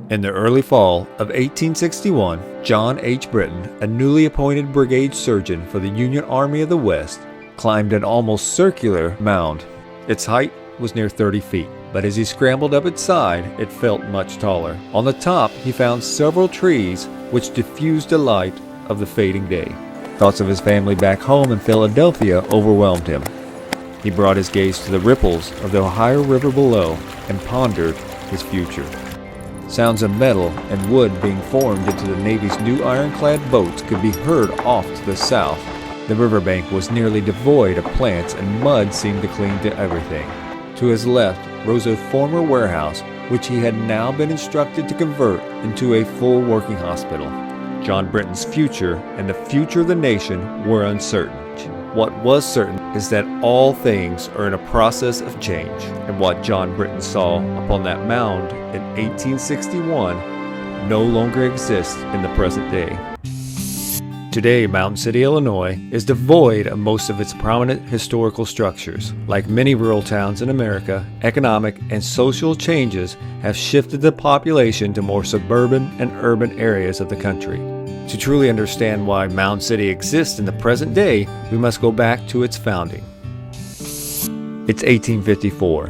In the early fall of 1861, John H. Britton, a newly appointed brigade surgeon for the Union Army of the West, climbed an almost circular mound. Its height was near 30 feet, but as he scrambled up its side, it felt much taller. On the top, he found several trees which diffused the light of the fading day. Thoughts of his family back home in Philadelphia overwhelmed him. He brought his gaze to the ripples of the Ohio River below and pondered his future. Sounds of metal and wood being formed into the Navy's new ironclad boats could be heard off to the south. The riverbank was nearly devoid of plants and mud seemed to cling to everything. To his left rose a former warehouse, which he had now been instructed to convert into a full working hospital. John Britton's future and the future of the nation were uncertain. What was certain is that all things are in a process of change, and what John Britton saw upon that mound in 1861 no longer exists in the present day. Today, Mound City, Illinois is devoid of most of its prominent historical structures. Like many rural towns in America, economic and social changes have shifted the population to more suburban and urban areas of the country. To truly understand why Mound City exists in the present day, we must go back to its founding. It's 1854.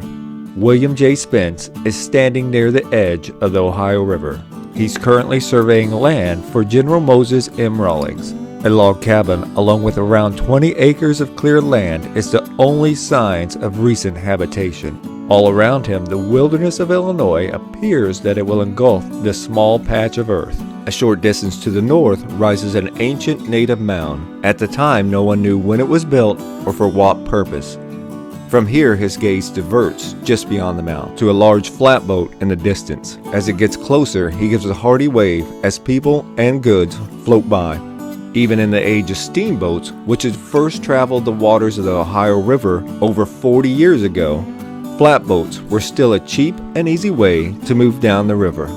William J. Spence is standing near the edge of the Ohio River. He's currently surveying land for General Moses M. Rawlings. A log cabin, along with around 20 acres of cleared land, is the only signs of recent habitation. All around him, the wilderness of Illinois appears that it will engulf this small patch of earth. A short distance to the north rises an ancient native mound. At the time, no one knew when it was built or for what purpose. From here, his gaze diverts just beyond the mound to a large flatboat in the distance. As it gets closer, he gives a hearty wave as people and goods float by. Even in the age of steamboats, which had first traveled the waters of the Ohio River over 40 years ago, flatboats were still a cheap and easy way to move down the river.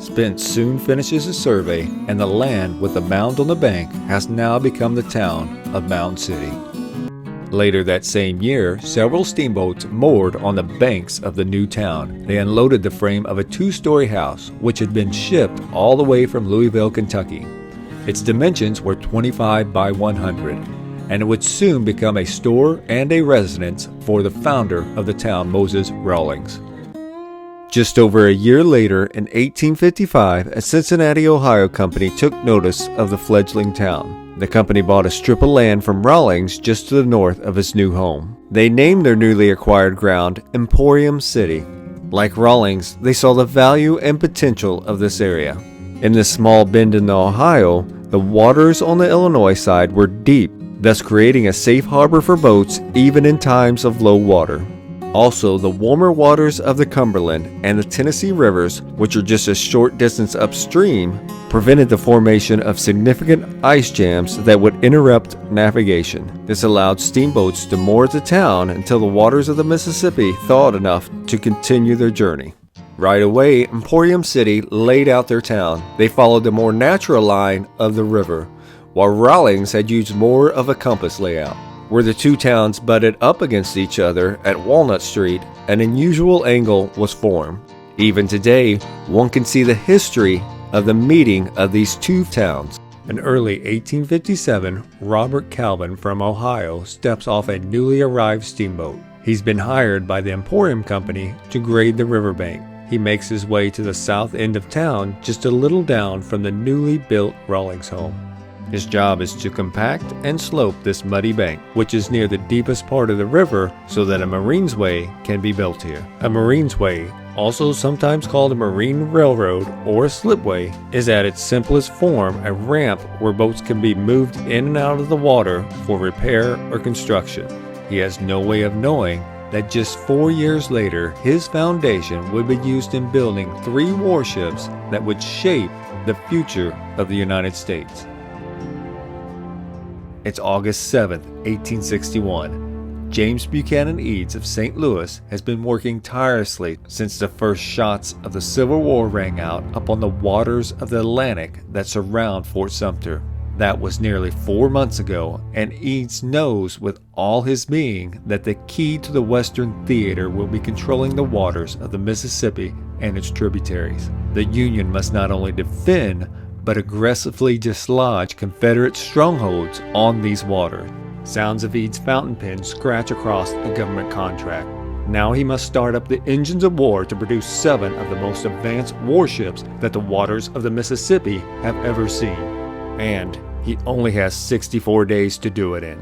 Spence soon finishes his survey, and the land with the mound on the bank has now become the town of Mound City. Later that same year, several steamboats moored on the banks of the new town. They unloaded the frame of a two-story house, which had been shipped all the way from Louisville, Kentucky. Its dimensions were 25 by 100, and it would soon become a store and a residence for the founder of the town, Moses Rawlings. Just over a year later, in 1855, a Cincinnati, Ohio company took notice of the fledgling town. The company bought a strip of land from Rawlings just to the north of its new home. They named their newly acquired ground Emporium City. Like Rawlings, they saw the value and potential of this area. In this small bend in the Ohio, the waters on the Illinois side were deep, thus creating a safe harbor for boats even in times of low water. Also, the warmer waters of the Cumberland and the Tennessee rivers, which are just a short distance upstream, prevented the formation of significant ice jams that would interrupt navigation. This allowed steamboats to moor at the town until the waters of the Mississippi thawed enough to continue their journey. Right away, Emporium City laid out their town. They followed the more natural line of the river, while Rawlings had used more of a compass layout. Where the two towns butted up against each other at Walnut Street, an unusual angle was formed. Even today, one can see the history of the meeting of these two towns. In early 1857, Robert Calvin from Ohio steps off a newly arrived steamboat. He's been hired by the Emporium Company to grade the riverbank. He makes his way to the south end of town, just a little down from the newly built Rawlings home. His job is to compact and slope this muddy bank, which is near the deepest part of the river, so that a marine's way can be built here. A marine's way, also sometimes called a marine railroad or a slipway, is at its simplest form a ramp where boats can be moved in and out of the water for repair or construction. He has no way of knowing that just 4 years later, his foundation would be used in building 3 warships that would shape the future of the United States. It's August 7, 1861. James Buchanan Eads of St. Louis has been working tirelessly since the first shots of the Civil War rang out upon the waters of the Atlantic that surround Fort Sumter. That was nearly 4 months ago, and Eads knows with all his being that the key to the Western Theater will be controlling the waters of the Mississippi and its tributaries. The Union must not only defend, but aggressively dislodge Confederate strongholds on these waters. Sounds of Eads' fountain pen scratch across a government contract. Now he must start up the engines of war to produce 7 of the most advanced warships that the waters of the Mississippi have ever seen. And he only has 64 days to do it in.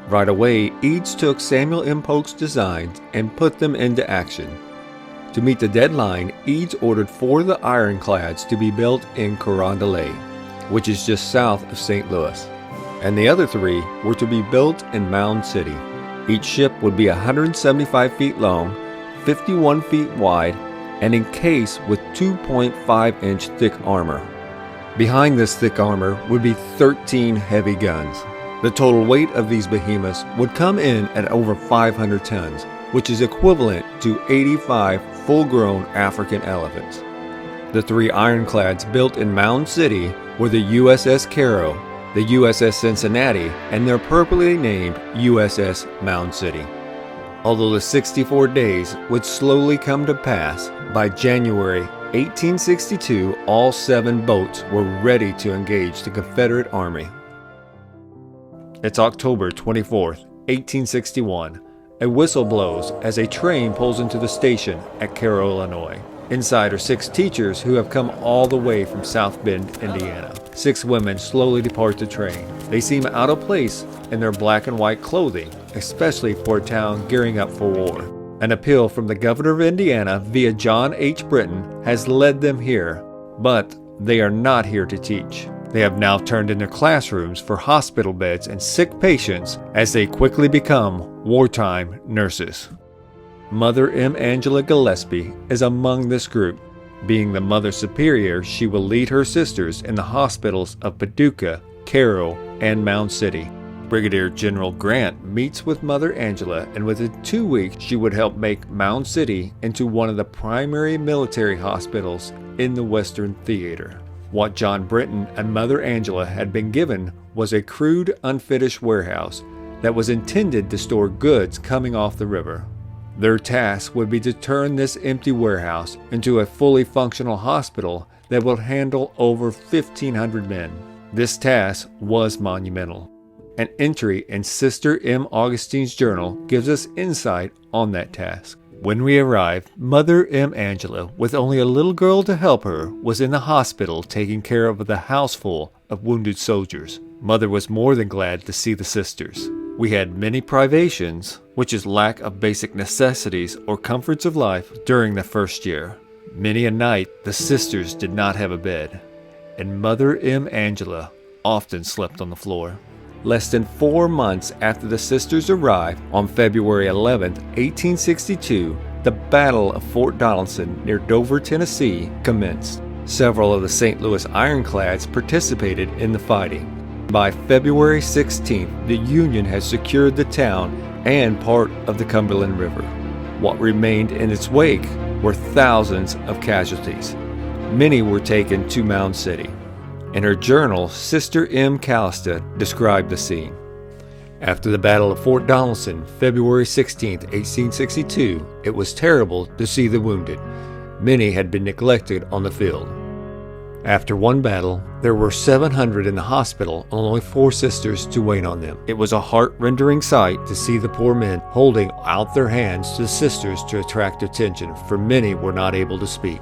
Right away, Eads took Samuel M. Polk's designs and put them into action. To meet the deadline, Eads ordered 4 of the ironclads to be built in Carondelet, which is just south of St. Louis, and the other 3 were to be built in Mound City. Each ship would be 175 feet long, 51 feet wide, and encased with 2.5-inch thick armor. Behind this thick armor would be 13 heavy guns. The total weight of these behemoths would come in at over 500 tons, which is equivalent to 85 full-grown African elephants. The 3 ironclads built in Mound City were the USS Cairo, the USS Cincinnati, and their appropriately named USS Mound City. Although the 64 days would slowly come to pass, by January 1862, all 7 boats were ready to engage the Confederate Army. It's October 24th, 1861. A whistle blows as a train pulls into the station at Cairo, Illinois. Inside are 6 teachers who have come all the way from South Bend, Indiana. 6 women slowly depart the train. They seem out of place in their black and white clothing, especially for a town gearing up for war. An appeal from the governor of Indiana via John H. Britton has led them here, but they are not here to teach. They have now turned in their classrooms for hospital beds and sick patients as they quickly become wartime nurses. Mother M. Angela Gillespie is among this group. Being the Mother Superior, she will lead her sisters in the hospitals of Paducah, Cairo, and Mound City. Brigadier General Grant meets with Mother Angela, and within 2 weeks she would help make Mound City into one of the primary military hospitals in the Western Theater. What John Britton and Mother Angela had been given was a crude, unfinished warehouse that was intended to store goods coming off the river. Their task would be to turn this empty warehouse into a fully functional hospital that would handle over 1,500 men. This task was monumental. An entry in Sister M. Augustine's journal gives us insight on that task. When we arrived, Mother M. Angela, with only a little girl to help her, was in the hospital taking care of the houseful of wounded soldiers. Mother was more than glad to see the sisters. We had many privations, which is lack of basic necessities or comforts of life during the first year. Many a night the sisters did not have a bed, and Mother M. Angela often slept on the floor. Less than 4 months after the sisters arrived, on February 11, 1862, the Battle of Fort Donaldson near Dover, Tennessee, commenced. Several of the St. Louis ironclads participated in the fighting. By February 16th, the Union had secured the town and part of the Cumberland River. What remained in its wake were thousands of casualties. Many were taken to Mound City. In her journal, Sister M. Callista described the scene. After the Battle of Fort Donaldson, February 16, 1862, it was terrible to see the wounded. Many had been neglected on the field. After one battle, there were 700 in the hospital and only 4 sisters to wait on them. It was a heart-rending sight to see the poor men holding out their hands to the sisters to attract attention, for many were not able to speak.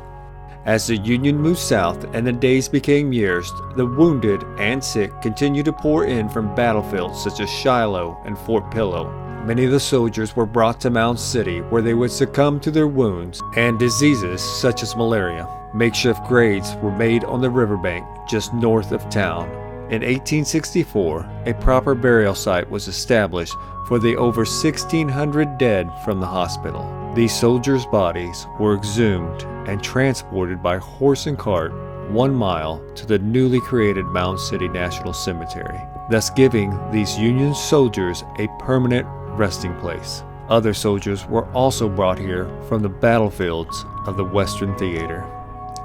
As the Union moved south and the days became years, the wounded and sick continued to pour in from battlefields such as Shiloh and Fort Pillow. Many of the soldiers were brought to Mound City, where they would succumb to their wounds and diseases such as malaria. Makeshift graves were made on the riverbank just north of town. In 1864, a proper burial site was established for the over 1,600 dead from the hospital. These soldiers' bodies were exhumed and transported by horse and cart 1 mile to the newly created Mound City National Cemetery, thus giving these Union soldiers a permanent resting place. Other soldiers were also brought here from the battlefields of the Western Theater.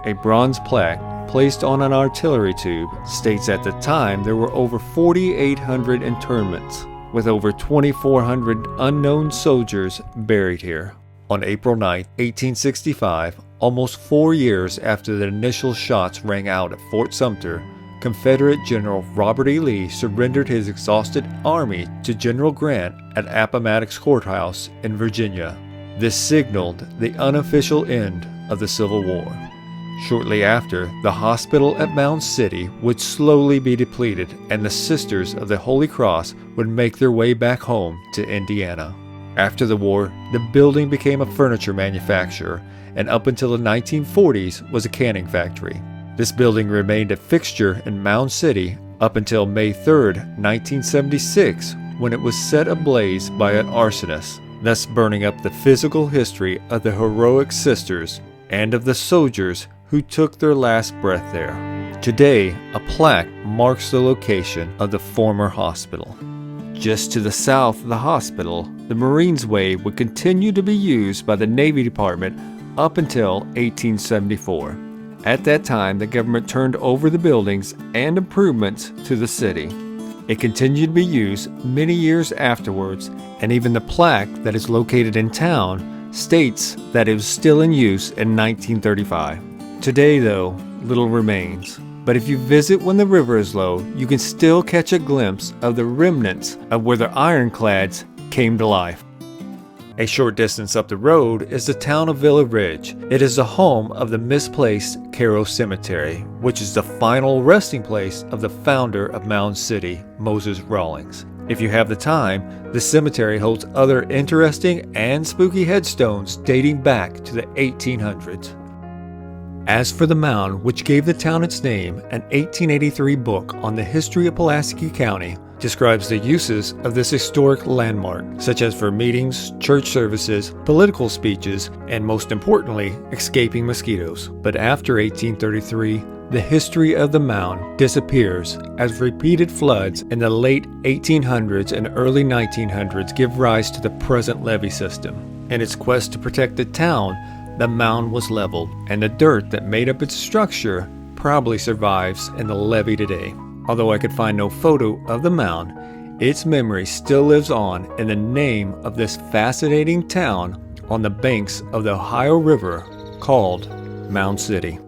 A bronze plaque placed on an artillery tube, states at the time there were over 4,800 interments, with over 2,400 unknown soldiers buried here. On April 9, 1865, almost 4 years after the initial shots rang out at Fort Sumter, Confederate General Robert E. Lee surrendered his exhausted army to General Grant at Appomattox Courthouse in Virginia. This signaled the unofficial end of the Civil War. Shortly after, the hospital at Mound City would slowly be depleted, and the Sisters of the Holy Cross would make their way back home to Indiana. After the war, the building became a furniture manufacturer, and up until the 1940s was a canning factory. This building remained a fixture in Mound City up until May 3, 1976, when it was set ablaze by an arsonist, thus burning up the physical history of the heroic sisters and of the soldiers who took their last breath there. Today, a plaque marks the location of the former hospital. Just to the south of the hospital, the Marines Way would continue to be used by the Navy Department up until 1874. At that time, the government turned over the buildings and improvements to the city. It continued to be used many years afterwards, and even the plaque that is located in town states that it was still in use in 1935. Today, though, little remains. But if you visit when the river is low, you can still catch a glimpse of the remnants of where the ironclads came to life. A short distance up the road is the town of Villa Ridge. It is the home of the misplaced Cairo Cemetery, which is the final resting place of the founder of Mound City, Moses Rawlings. If you have the time, the cemetery holds other interesting and spooky headstones dating back to the 1800s. As for the mound, which gave the town its name, an 1883 book on the history of Pulaski County describes the uses of this historic landmark, such as for meetings, church services, political speeches, and most importantly, escaping mosquitoes. But after 1833, the history of the mound disappears as repeated floods in the late 1800s and early 1900s give rise to the present levee system. In its quest to protect the town, the mound was leveled, and the dirt that made up its structure probably survives in the levee today. Although I could find no photo of the mound, its memory still lives on in the name of this fascinating town on the banks of the Ohio River called Mound City.